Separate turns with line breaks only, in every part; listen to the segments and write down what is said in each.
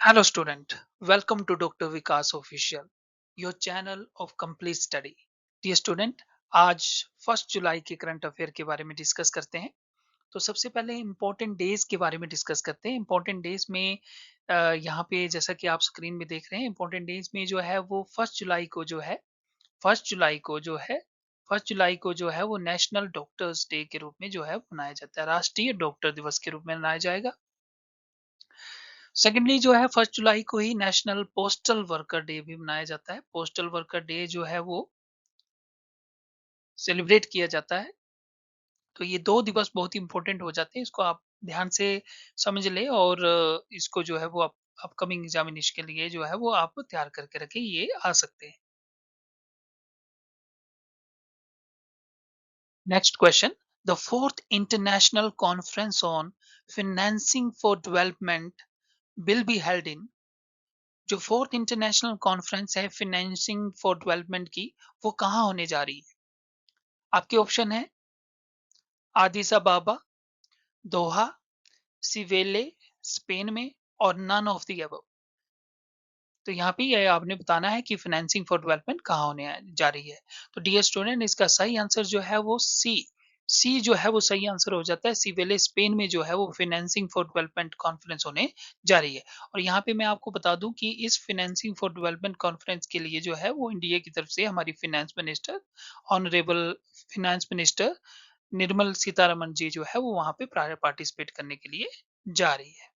Hello, student. Welcome to Dr. Vikas Official, your channel of complete study. Dear student, आज 1 जुलाई के current affair के बारे में discuss करते हैं। तो सबसे पहले इम्पोर्टेंट डेज के बारे में डिस्कस करते हैं। इम्पोर्टेंट डेज में यहाँ पे जैसा कि आप स्क्रीन में देख रहे हैं, इम्पोर्टेंट डेज में जो है वो 1 जुलाई को जो है 1 जुलाई को जो है 1 जुलाई को जो है वो नेशनल डॉक्टर्स डे के रूप में जो है मनाया जाता है। राष्ट्रीय डॉक्टर दिवस के रूप में मनाया जाएगा। सेकेंडली जो है 1 जुलाई को ही नेशनल पोस्टल वर्कर डे भी मनाया जाता है। पोस्टल वर्कर डे जो है वो सेलिब्रेट किया जाता है। तो ये 2 दिवस बहुत ही इम्पोर्टेंट हो जाते हैं। इसको आप ध्यान से समझ लें और इसको जो है वो आप अपकमिंग एग्ज़ामिनेशन के लिए जो है वो आप तैयार करके रखें, ये आ सकते हैं। Next question, the 4th international conference on financing for development will be held इन। जो 4th इंटरनेशनल कॉन्फ्रेंस है फाइनेंसिंग फॉर डेवलपमेंट की, वो कहाँ होने जा रही है? आपके ऑप्शन है आदिस अबाबा, दोहा, सिवेले, स्पेन में और नन ऑफ द अबव। तो यहाँ पे ये आपने बताना है कि फाइनेंसिंग फॉर डेवलपमेंट कहाँ जा रही है। तो डियर स्टूडेंट, इसका सही आंसर जो है वो सी। सी जो है वो सही आंसर हो जाता है। सिवेले स्पेन में जो है वो फाइनेंसिंग फॉर डेवलपमेंट कॉन्फ्रेंस होने जा रही है। और यहाँ पे मैं आपको बता दूं कि इस फाइनेंसिंग फॉर डेवलपमेंट कॉन्फ्रेंस के लिए जो है वो इंडिया की तरफ से हमारी finance minister, honourable finance minister Nirmala Sitharaman ji जो है वो वहाँ पे पार्टिसिपेट करने के लिए जा रही है।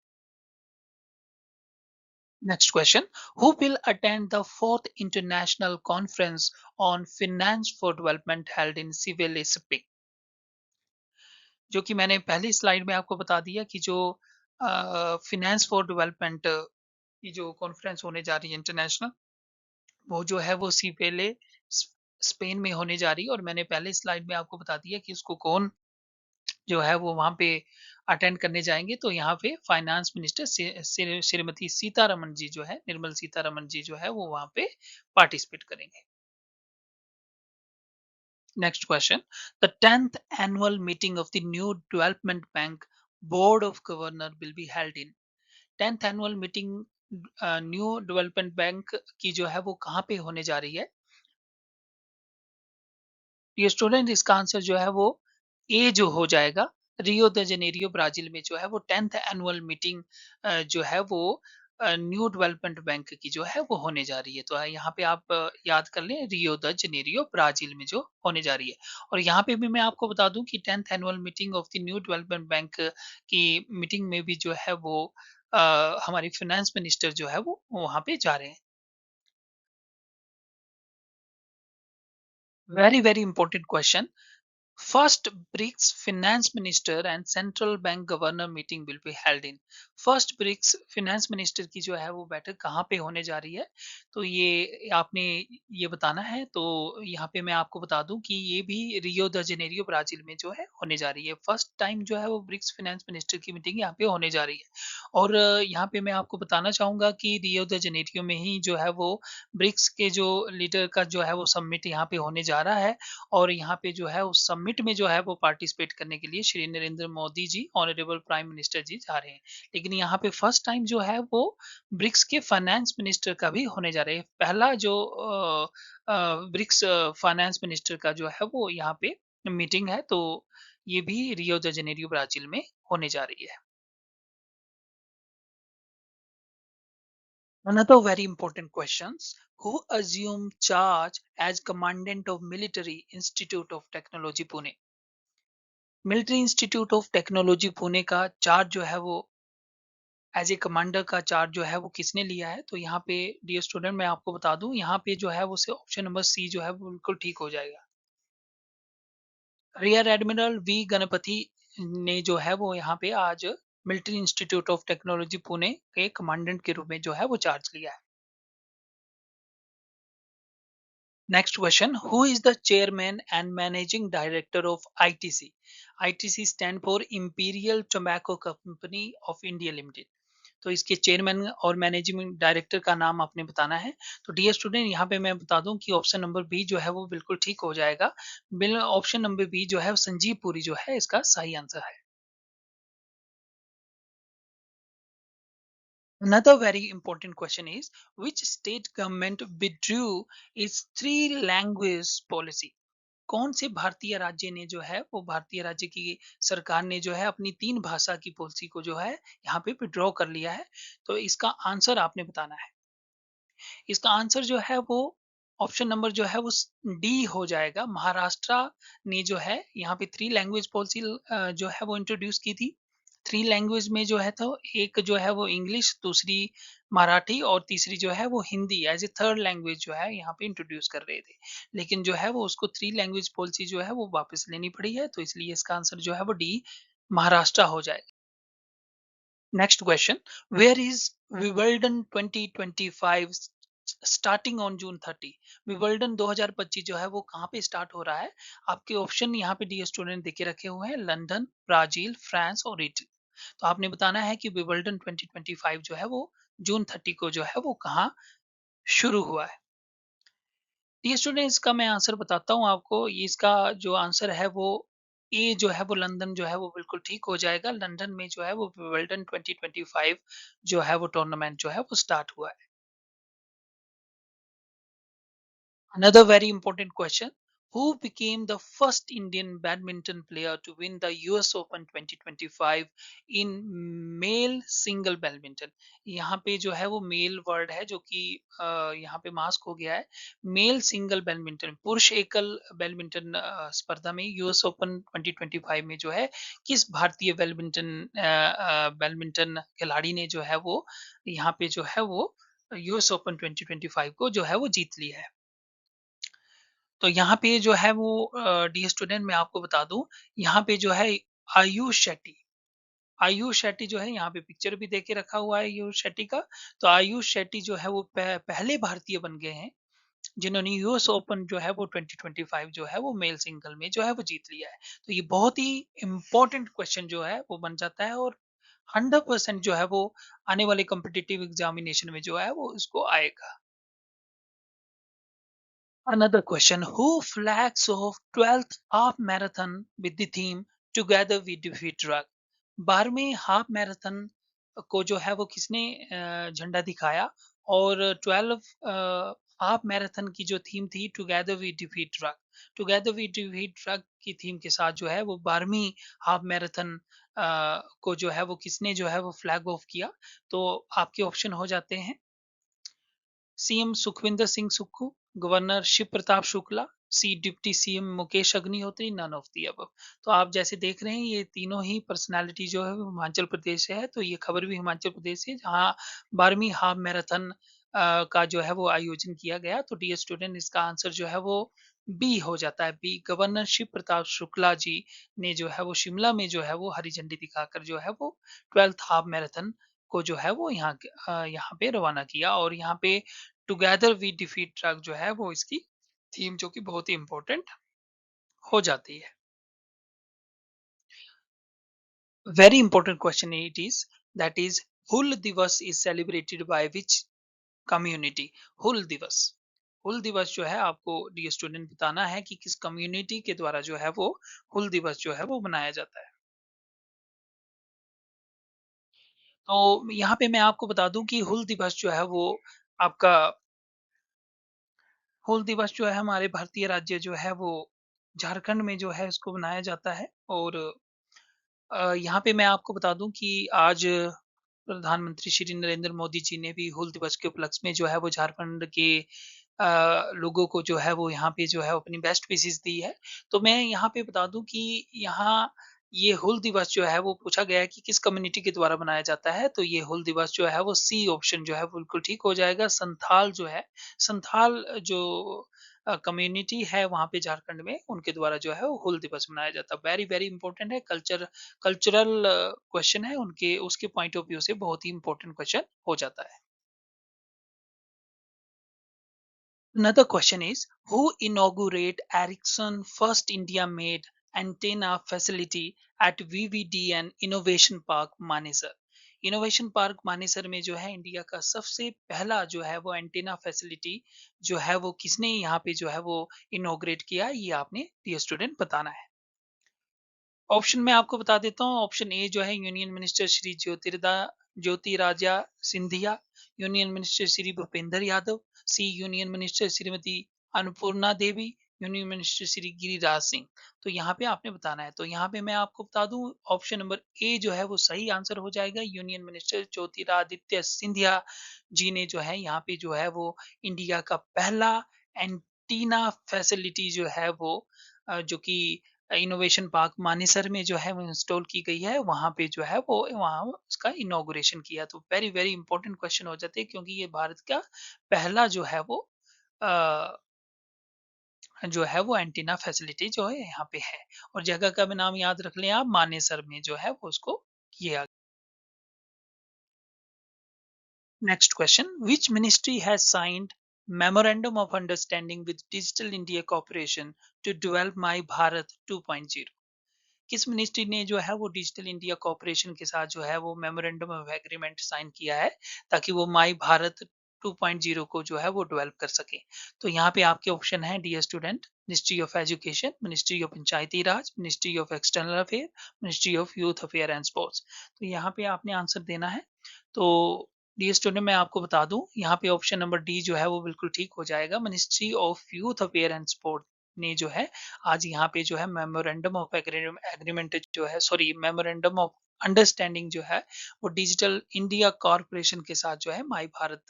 Next question, who will attend the 4th international conference on finance for development held in Seville speak. जो कि मैंने पहली स्लाइड में आपको बता दिया कि जो फाइनेंस फॉर डेवलपमेंट की जो कॉन्फ्रेंस होने जा रही है इंटरनेशनल, वो जो है वो सिवेले स्पेन में होने जा रही है। और मैंने पहले स्लाइड में आपको बता दिया कि उसको कौन जो है वो वहाँ पे अटेंड करने जाएँगे। तो यहाँ पे फाइनेंस मिनिस्टर श्रीमती सीतारमण जी जो है, निर्मल सीतारमण जी जो है वो वहाँ पे पार्टिसिपेट करेंगे। Next question, the 10th annual meeting of the new development bank board of governor will be held in. 10th annual meeting new development bank की जो है वो कहाँ पे होने जा रही है? ये स्टूडेंट, इसका आंसर जो है वो ए जो हो जाएगा। रियो द जेनेरियो ब्राजील में जो है वो 10th एनुअल मीटिंग जो है वो न्यू डेवलपमेंट बैंक की जो है वो होने जा रही है। तो यहाँ पे आप याद कर लें, रियो द जेनेरियो ब्राजील में जो होने जा रही है। और यहाँ पे भी मैं आपको बता दूं कि 10th annual meeting of the new development bank की मीटिंग में भी जो है वो हमारी फाइनेंस मिनिस्टर जो है वो वहाँ पे जा रहे हैं। Very very important question, first BRICS finance minister and central bank governor meeting will be held in. First BRICS finance minister की जो है वो बैठक कहाँ पे होने जा रही है? तो ये आपने ये बताना है। तो यहाँ पे मैं आपको बता दूं कि ये भी रियो द जेनेरियो ब्राजील में जो है होने जा रही है। फर्स्ट टाइम जो है वो ब्रिक्स फाइनेंस मिनिस्टर की मीटिंग यहाँ पे होने जा रही है। और यहाँ पे मैं आपको बताना चाहूंगा कि रियो द जेनेरियो में ही जो है वो ब्रिक्स के जो लीडर का जो है वो समिट यहाँ पे होने जा रहा है। और यहाँ पे जो है उस समिट में जो है वो पार्टिसिपेट करने के लिए Shri Narendra Modi ji, honourable prime minister जी जा रहे हैं। लेकिन यहाँ पे फर्स्ट टाइम जो है वो ब्रिक्स के फाइनेंस मिनिस्टर का भी होने जा रहा है। पहला जो ब्रिक्स फाइनेंस मिनिस्टर का जो है वो यहाँ पे मीटिंग है। तो ये भी रियो द जेनेरियो ब्राजील में होने जा रही है। Another very important questions. Who assumed charge as commandant of Military Institute of Technology Pune? Military institute of technology Pune का चार्ज जो है वो एज ए कमांडर का चार्ज जो है वो किसने लिया है? तो यहाँ पे डियर स्टूडेंट, मैं आपको बता दूं, यहाँ पे जो है वो ऑप्शन नंबर सी जो है वो बिल्कुल ठीक हो जाएगा। रियर एडमिरल वी गणपति ने जो है वो यहाँ पे आज military institute of technology Pune के कमांडेंट के रूप में जो है वो चार्ज लिया है। Next question, who is the chairman and managing director of ITC? ITC stand for Imperial Tobacco Company of India Limited. तो इसके चेयरमैन और मैनेजिंग डायरेक्टर का नाम आपने बताना है। तो डियर स्टूडेंट, यहाँ पे मैं बता दूं कि ऑप्शन नंबर बी जो है वो बिल्कुल ठीक हो जाएगा। बिल ऑप्शन नंबर बी जो है संजीव पुरी जो है इसका सही आंसर है। Another very important question is which state government withdrew its three language policy? कौन से भारतीय राज्य ने जो है वो भारतीय राज्य की सरकार ने जो है अपनी 3 भाषा की पॉलिसी को जो है यहाँ पे विथड्रॉ कर लिया है। तो इसका आंसर आपने बताना है। इसका आंसर जो है वो ऑप्शन नंबर जो है वो डी हो जाएगा। महाराष्ट्र ने जो है यहाँ पे 3 लैंग्वेज पॉलिसी जो है वो इंट्रोड्यूस की थी। 3 लैंग्वेज में जो है तो एक जो है वो इंग्लिश, दूसरी मराठी और तीसरी जो है वो Hindi as a third language जो है यहाँ पे इंट्रोड्यूस कर रहे थे। लेकिन जो है वो उसको 3 लैंग्वेज पॉलिसी जो है वो वापस लेनी पड़ी है, तो इसलिए इसका आंसर जो है वो डी महाराष्ट्र हो जाएगा। Next question, where is Wimbledon 2025 starting on June 30? Wimbledon 2025 जो है वो कहाँ पे स्टार्ट हो रहा है? आपके ऑप्शन यहाँ पे डियर स्टूडेंट देके रखे हुए हैं, लंदन, ब्राजील, फ्रांस और इटली। तो आपने बताना है कि विबल्डन 2025 जो है वो जून 30 को जो है वो कहाँ शुरू हुआ है। डियर स्टूडेंट, इसका मैं आंसर बताता हूँ आपको। ये इसका जो आंसर है वो ए जो है वो लंदन जो है वो बिल्कुल ठीक हो जाएगा। लंदन में जो है वो विंबलडन 2025 जो है वो टूर्नामेंट जो है वो स्टार्ट हुआ है। Another very important question. Who became the first Indian badminton player to win the US Open 2025 in male single badminton? यहाँ पे जो है वो मेल वर्ड है जो कि यहाँ पे मास्क हो गया है। मेल सिंगल बैडमिंटन पुरुष एकल बैडमिंटन स्पर्धा में यूएस ओपन 2025 में जो है किस भारतीय बैडमिंटन खिलाड़ी ने जो है वो यहाँ पे जो है वो यूएस ओपन 2025 को जो है वो जीत लिया है। तो यहाँ पे जो है वो डियर स्टूडेंट मैं आपको बता दूँ, यहाँ पे जो है आयुष शेट्टी आयुष शेट्टी जो है यहाँ पे पिक्चर भी देके रखा हुआ है आयुष शेट्टी का। तो आयुष शेट्टी जो है वो पहले भारतीय बन गए हैं, जिन्होंने यूएस ओपन जो है वो 2025 जो है वो मेल सिंगल में जो है वो जीत लिया है। तो ये बहुत ही इम्पोर्टेंट क्वेश्चन जो है वो बन जाता है और 100% जो है वो आने वाले कॉम्पिटिटिव एग्जामिनेशन में जो है वो इसको आएगा। Another question, who flags off 12th half marathon with the theme Together We Defeat Drug? 12वें हाफ मैराथन को जो है वो किसने झंडा दिखाया और 12 हाफ मैराथन की जो थीम थी together we defeat drug. Together we defeat drug की थीम के साथ जो है वो 12वीं हाफ मैराथन को जो है वो किसने जो है वो फ्लैग ऑफ किया। तो आपके ऑप्शन हो जाते हैं CM Sukhvinder Singh Sukhu, governor Shiv Pratap Shukla, C deputy CM Mukesh Agnihotri, none of the above. तो आप जैसे देख रहे हैं ये तीनों ही पर्सनैलिटी जो है वो हिमाचल प्रदेश से है, तो ये खबर भी हिमाचल प्रदेश से जहाँ 12वीं हाफ मैराथन का जो है वो आयोजन किया गया। तो डियर स्टूडेंट इसका आंसर जो है वो बी हो जाता है। बी, गवर्नर शिव प्रताप शुक्ला जी ने जो है वो शिमला में जो है वो हरी झंडी दिखाकर जो है वो 12th हाफ मैराथन को जो है वो यहाँ पे रवाना किया और यहाँ पे टुगेदर वी डिफीट ड्रग जो है वो इसकी थीम जो कि बहुत ही इम्पोर्टेंट हो जाती है। Very important question it is, that is Hul Diwas is celebrated by which community? Hul Diwas, Hul दिवस जो है आपको डियर स्टूडेंट बताना है कि किस कम्युनिटी के द्वारा जो है वो हुल दिवस जो है वो मनाया जाता है। तो यहाँ पे मैं आपको बता दूं कि हुल दिवस जो है वो आपका हुल दिवस जो है हमारे भारतीय राज्य जो है वो झारखंड में जो है इसको मनाया जाता है और यहाँ पे मैं आपको बता दूं कि आज प्रधानमंत्री श्री नरेंद्र मोदी जी ने भी हूल दिवस के उपलक्ष्य में जो है वो झारखंड के लोगों को जो है वो यहाँ पे जो है अपनी बेस्ट विशेस दी है। तो मैं यहाँ पे बता दूं कि यहाँ ये हूल दिवस जो है वो पूछा गया है कि किस कम्युनिटी के द्वारा बनाया जाता है। तो ये हूल दिवस जो है वो सी ऑप्शन जो है बिल्कुल ठीक हो जाएगा। संथाल जो है, संथाल जो कम्युनिटी है वहाँ पे झारखंड में उनके द्वारा जो है वो हूल दिवस मनाया जाता है। वेरी वेरी इंपॉर्टेंट है, कल्चरल क्वेश्चन है, उनके उसके पॉइंट ऑफ व्यू से बहुत ही इंपॉर्टेंट क्वेश्चन हो जाता है। Another question is, who inaugurate Ericsson first India made antenna facility at VVDN Innovation Park Manesar? Innovation park Manesar में जो है इंडिया का सबसे पहला जो है वो एंटीना फैसिलिटी जो है वो किसने यहाँ पे जो है वो इनॉग्रेट किया, ये आपने डियर स्टूडेंट बताना है। ऑप्शन मैं आपको बता देता हूँ। ऑप्शन ए जो है यूनियन मिनिस्टर श्री ज्योतिर्दा Jyotiraditya Scindia, union minister Shri Bhupender Yadav, C union minister Shrimati Annapurna Devi, union minister Shri Giriraj Singh. तो यहाँ पे आपने बताना है। तो यहाँ पे मैं आपको बता दूं, ऑप्शन नंबर ए जो है वो सही आंसर हो जाएगा। यूनियन मिनिस्टर ज्योतिरादित्य सिंधिया जी ने जो है यहाँ पे जो है वो इंडिया का पहला एंटीना फैसिलिटी जो है वो जो कि इनोवेशन पार्क मानेसर में जो है वो इंस्टॉल की गई है, वहाँ पे जो है वो वहाँ उसका इनॉग्रेशन किया। तो वेरी वेरी इंपॉर्टेंट क्वेश्चन हो जाते हैं, क्योंकि ये भारत का पहला जो है वो एंटीना फैसिलिटी जो है यहाँ पे है। और जगह का भी नाम याद रख लें आप, मानेसर में जो है वो उसको किया। Next question, which ministry has signed memorandum of understanding with Digital India Corporation to develop My Bharat 2.0? किस मिनिस्ट्री ने जो है वो डिजिटल इंडिया कॉर्पोरेशन के साथ जो है वो मेमोरेंडम ऑफ एग्रीमेंट साइन किया है, ताकि वो माई भारत 2.0 को जो है वो डेवलप कर सके। तो यहाँ पे आपके ऑप्शन है dear student, ministry of education, ministry of Panchayati Raj, ministry of external affair, ministry of youth affair and sports. तो यहाँ पे आपने आंसर देना है। तो डियर स्टूडेंट, मैं आपको बता दूं, यहाँ पे ऑप्शन नंबर डी जो है वो बिल्कुल ठीक हो जाएगा। Ministry of youth affair and sport ने जो है आज यहाँ पे जो है मेमोरेंडम ऑफ एग्रीमेंट जो है, सॉरी, मेमोरेंडम ऑफ अंडरस्टैंडिंग जो है वो डिजिटल इंडिया कॉर्पोरेशन के साथ जो है माई भारत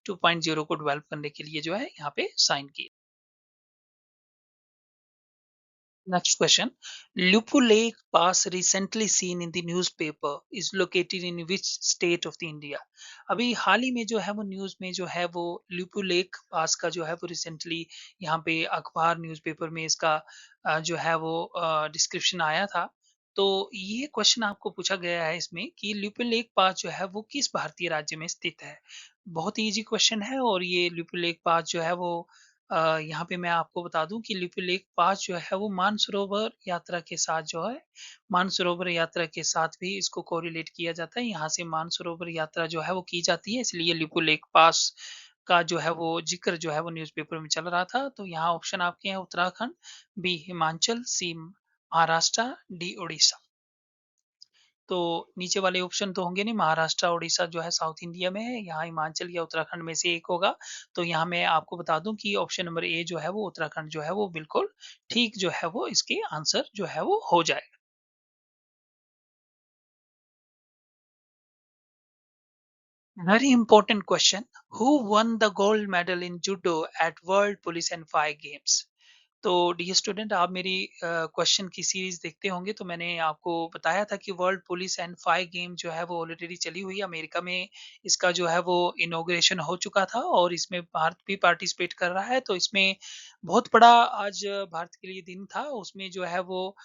2.0 को डेवलप करने के लिए जो है यहाँ पे साइन किया। Next question. Lupu Lake Pass recently seen in the newspaper is located in which state of the India? अभी हाल ही में जो है वो न्यूज़ में जो है वो लिपू लेक पास का जो है वो रिसेंटली यहाँ पे अखबार न्यूज़पेपर में इसका जो है वो डिस्क्रिप्शन आया था। तो ये क्वेश्चन आपको पूछा गया है इसमें कि लिपू लेक पास जो है वो किस भारतीय राज्य में स्थित है। बहुत ही इजी क्वेश्चन है। और ये लिपू लेक पास जो है वो यहाँ पे मैं आपको बता दूं कि लिपु लेक पास जो है वो मानसरोवर यात्रा के साथ जो है, मानसरोवर यात्रा के साथ भी इसको कोरिलेट किया जाता है। यहाँ से मानसरोवर यात्रा जो है वो की जाती है, इसलिए लिपु लेक पास का जो है वो जिक्र जो है वो न्यूज़पेपर में चल रहा था। तो यहाँ ऑप्शन आपके हैं उत्तराखंड, बी हिमाचल, सी महाराष्ट्र, डी उड़ीसा। तो नीचे वाले ऑप्शन तो होंगे नहीं, महाराष्ट्र, उड़ीसा जो है साउथ इंडिया में है, यहाँ हिमाचल या उत्तराखंड में से एक होगा। तो यहाँ मैं आपको बता दूं कि ऑप्शन नंबर ए जो है वो उत्तराखंड जो है वो बिल्कुल ठीक जो है वो इसके आंसर जो है वो हो जाएगा। Very important question, who won the gold medal in judo at world police and fire games? तो डियर स्टूडेंट, आप मेरी क्वेश्चन की सीरीज देखते होंगे, तो मैंने आपको बताया था कि world police and fire game जो है वो ऑलरेडी चली हुई है अमेरिका में। इसका जो है वो इनॉग्रेशन हो चुका था और इसमें भारत भी पार्टिसिपेट कर रहा है। तो इसमें बहुत बड़ा आज भारत के लिए दिन था। उसमें जो है वो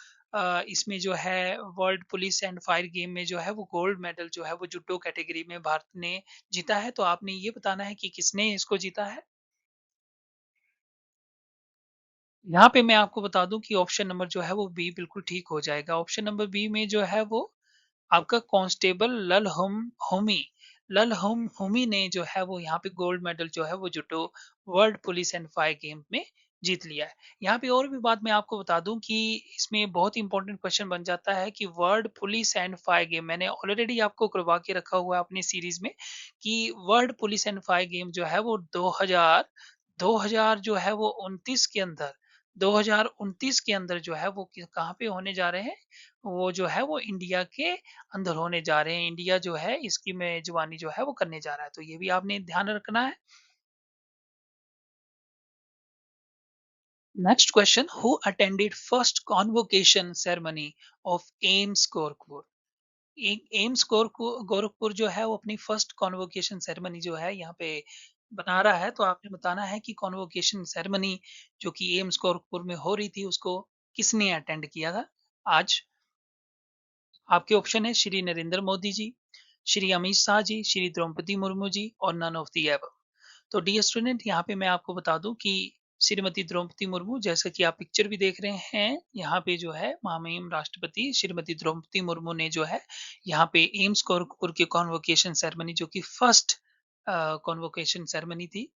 इसमें जो है world police and fire game में जो है वो गोल्ड मेडल जो है वो जूडो कैटेगरी में भारत ने जीता है। तो आपने ये बताना है कि किसने इसको जीता है। यहाँ पे मैं आपको बता दूं कि ऑप्शन नंबर जो है वो बी बिल्कुल ठीक हो जाएगा। ऑप्शन नंबर बी में जो है वो आपका कांस्टेबल लल होमी ने जो है वो यहाँ पे गोल्ड मेडल जो है वो जुटो world police and fire game में जीत लिया है। यहाँ पे और भी बात मैं आपको बता दूं कि इसमें बहुत इंपॉर्टेंट क्वेश्चन बन जाता है कि world police and fire game मैंने ऑलरेडी आपको करवा के रखा हुआ है अपनी सीरीज में, कि world police and fire game जो है वो 2000 जो है वो 29 के अंदर 2029 के अंदर जो है वो कहाँ पे होने जा रहे हैं, वो जो है वो इंडिया के अंदर होने जा रहे हैं। इंडिया जो है इसकी मेजबानी जो है वो करने जा रहा है। तो ये भी आपने ध्यान रखना है। Next question, who attended first convocation ceremony of AIIMS Gorakhpur? AIIMS Gorakhpur जो है वो अपनी फर्स्ट कॉन्वोकेशन सेरेमनी जो है यहाँ पे बना रहा है। तो आपने बताना है कि कॉन्वोकेशन सेरेमनी जो कि एम्स गोरखपुर में हो रही थी उसको किसने अटेंड किया था आज। आपके ऑप्शन है श्री नरेंद्र मोदी जी, श्री अमित शाह जी, श्री द्रौपदी मुर्मू जी और नन ऑफ दी एबव। तो डियर स्टूडेंट, यहाँ पे मैं आपको बता दूं कि श्रीमती द्रौपदी मुर्मू, जैसा कि आप पिक्चर भी देख रहे हैं, यहाँ पे जो है महामहिम राष्ट्रपति श्रीमती द्रौपदी मुर्मू ने जो है यहाँ पे एम्स गोरखपुर की कॉन्वोकेशन सेरेमनी जो कि फर्स्ट कॉन्वोकेशन सेरेमनी थी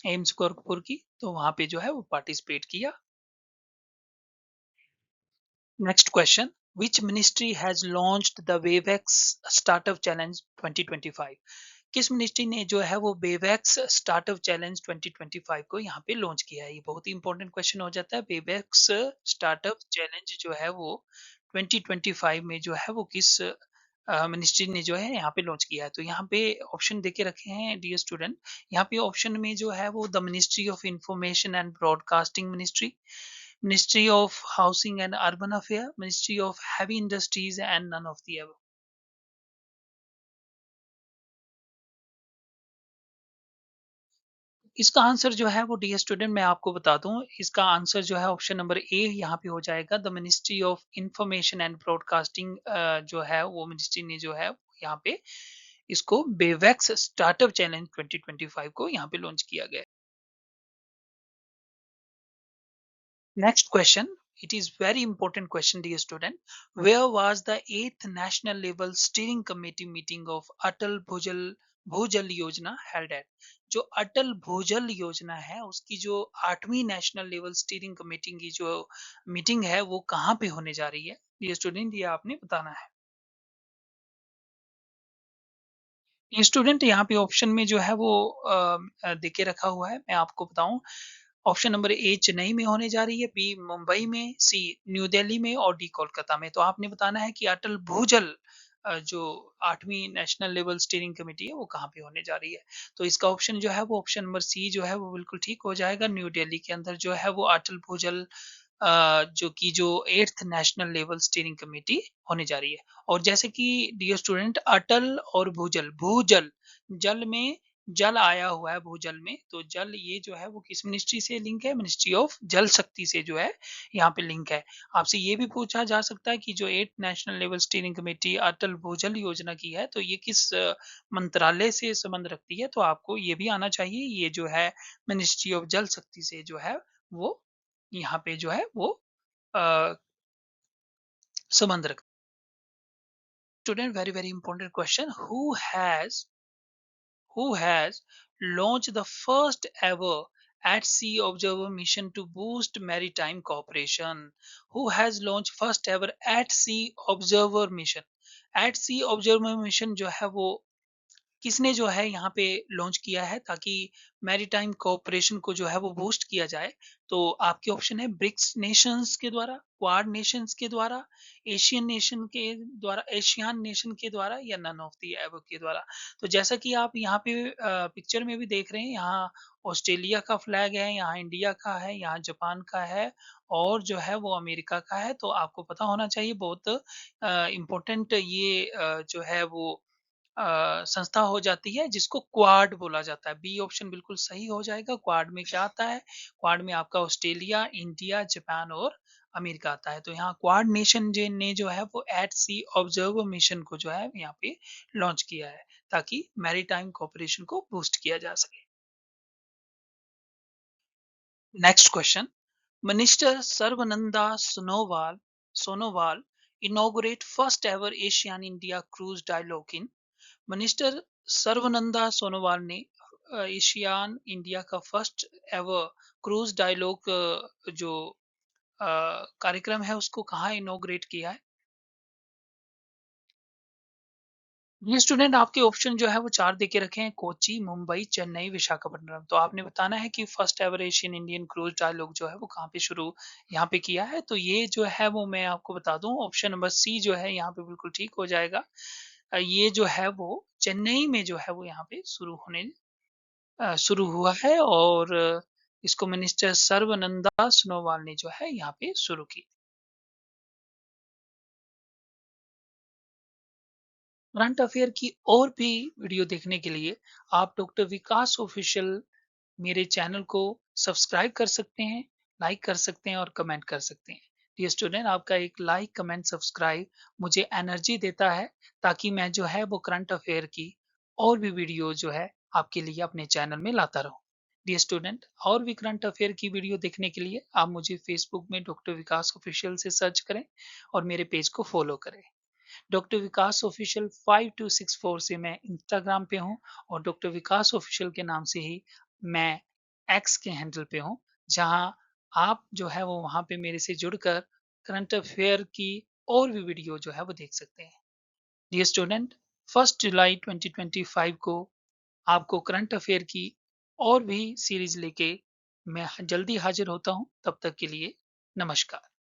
एम्स गोरखपुर की, तो वहाँ पे जो है वो पार्टिसिपेट किया। Next question, Which ministry has launched the Wavex Startup Challenge 2025? किस मिनिस्ट्री ने जो है वो बेवैक्स स्टार्टअप चैलेंज 2025 को यहाँ पे लॉन्च किया है? ये बहुत ही इंपॉर्टेंट क्वेश्चन हो जाता है। बेवैक्स स्टार्टअप चैलेंज जो है वो 2025 में जो है वो किस मिनिस्ट्री ने जो है यहाँ पे लॉन्च किया है? तो यहाँ पे ऑप्शन देके रखे हैं डियर स्टूडेंट। यहाँ पे ऑप्शन में जो है वो the ministry of information and broadcasting ministry, ministry of housing and urban affair, ministry of heavy industries and none of the above. इसका आंसर जो है वो डियर स्टूडेंट मैं आपको बता दूं, इसका आंसर जो है ऑप्शन नंबर ए यहाँ पे हो जाएगा। The ministry of information and broadcasting जो है वो मिनिस्ट्री ने जो है यहाँ पे इसको बेवैक्स स्टार्टअप चैलेंज 2025 को यहाँ पे लॉन्च किया गया है। Next question. It is very important question, dear student. Where was the 8th National Level Steering Committee meeting of Atal Bhujal Yojana held at? जो अटल भूजल योजना है उसकी जो 8वीं नेशनल लेवल स्टीयरिंग कमेटी की जो मीटिंग है वो कहाँ पे होने जा रही है? ये स्टूडेंट ये आपने बताना है। ये स्टूडेंट यहाँ पे ऑप्शन में जो है वो देके रखा हुआ है, मैं आपको बताऊं। ऑप्शन नंबर ए चेन्नई में होने जा रही है, बी मुंबई में, सी न्यू दिल्ली में और डी कोलकाता में। तो आपने बताना है कि अटल भूजल जो 8वीं नेशनल लेवल स्टीयरिंग कमेटी है वो कहाँ पे होने जा रही है। तो इसका ऑप्शन जो है वो ऑप्शन नंबर सी जो है वो बिल्कुल ठीक हो जाएगा। न्यू दिल्ली के अंदर जो है वो अटल भूजल जो 8th national level steering committee होने जा रही है। और जैसे कि डियर स्टूडेंट अटल और भूजल, भूजल जल में जल आया हुआ है भूजल में, तो जल ये जो है वो किस मिनिस्ट्री से लिंक है? मिनिस्ट्री ऑफ जल शक्ति से जो है यहाँ पे लिंक है। आपसे ये भी पूछा जा सकता है कि जो 8 नेशनल लेवल स्टीयरिंग कमेटी अटल भूजल योजना की है तो ये किस मंत्रालय से संबंध रखती है? तो आपको ये भी आना चाहिए, ये जो है मिनिस्ट्री ऑफ जल शक्ति से जो है वो यहाँ पे जो है वो अ, संबंध रखती है। Student very very important question, who has launched the first ever at sea observer mission to boost maritime cooperation? Who has launched first ever at sea observer mission? At sea observer mission जो है वो किसने जो है यहाँ पे launch किया है ताकि मैरीटाइम कोऑपरेशन को जो है वो बूस्ट किया जाए? तो आपके ऑप्शन है ब्रिक्स नेशंस के द्वारा, क्वाड नेशंस के द्वारा, एशियन नेशन के द्वारा या नन ऑफ द एबव के द्वारा। तो जैसा कि आप यहाँ पे पिक्चर में भी देख रहे हैं, यहाँ ऑस्ट्रेलिया का फ्लैग है, यहाँ इंडिया का है, यहाँ जापान का है और जो है वो अमेरिका का है। तो आपको पता होना चाहिए बहुत इम्पोर्टेंट ये जो है वो संस्था हो जाती है जिसको क्वाड बोला जाता है। बी ऑप्शन बिल्कुल सही हो जाएगा। क्वाड में क्या आता है? क्वाड में आपका ऑस्ट्रेलिया, इंडिया, जापान और अमेरिका आता है। तो यहाँ क्वाड नेशन ने जो है वो एट सी ऑब्जर्वर मिशन को जो है यहाँ पे लॉन्च किया है ताकि मैरीटाइम कोऑपरेशन को बूस्ट किया जा सके। Next question, minister Sarbananda Sonowal inaugurate first ever Asian India cruise dialogue in। Minister Sarbananda Sonowal ने एशियान इंडिया का फर्स्ट एवर क्रूज डायलॉग जो कार्यक्रम है उसको कहाँ इनॉग्रेट किया है? ये स्टूडेंट आपके ऑप्शन जो है वो 4 देके रखे हैं, कोच्चि, मुंबई, चेन्नई, विशाखापट्टनम। तो आपने बताना है कि first ever Asian Indian cruise dialogue जो है वो कहाँ पे शुरू यहाँ पे किया है। तो ये जो है वो मैं आपको बता दूं, ऑप्शन नंबर सी जो है यहाँ पे बिल्कुल ठीक हो जाएगा। ये जो है वो चेन्नई में जो है वो यहाँ पे शुरू हुआ है और इसको मिनिस्टर सर्बानंदा सोनोवाल ने जो है यहाँ पे शुरू की। करंट अफेयर की और भी वीडियो देखने के लिए आप डॉक्टर विकास ऑफिशियल मेरे चैनल को सब्सक्राइब कर सकते हैं, लाइक कर सकते हैं और कमेंट कर सकते हैं। डियर स्टूडेंट, आपका एक लाइक, कमेंट, सब्सक्राइब मुझे एनर्जी देता है ताकि मैं जो है वो करंट अफेयर की और भी वीडियो जो है आपके लिए अपने चैनल में लाता रहूं। डियर स्टूडेंट, और भी करंट अफेयर की वीडियो देखने के लिए आप मुझे फेसबुक में डॉक्टर विकास ऑफिशियल से सर्च करें और मेरे पेज को फॉलो करें। डॉक्टर विकास ऑफिशियल 5264 से मैं इंस्टाग्राम पे हूँ और डॉक्टर विकास ऑफिशियल के नाम से ही मैं एक्स के हैंडल पे हूँ, जहाँ आप जो है वो वहाँ पे मेरे से जुड़कर करंट अफेयर की और भी वीडियो जो है वो देख सकते हैं। डियर स्टूडेंट, 1 जुलाई 2025 को आपको करंट अफेयर की और भी सीरीज लेके मैं जल्दी हाजिर होता हूँ। तब तक के लिए नमस्कार।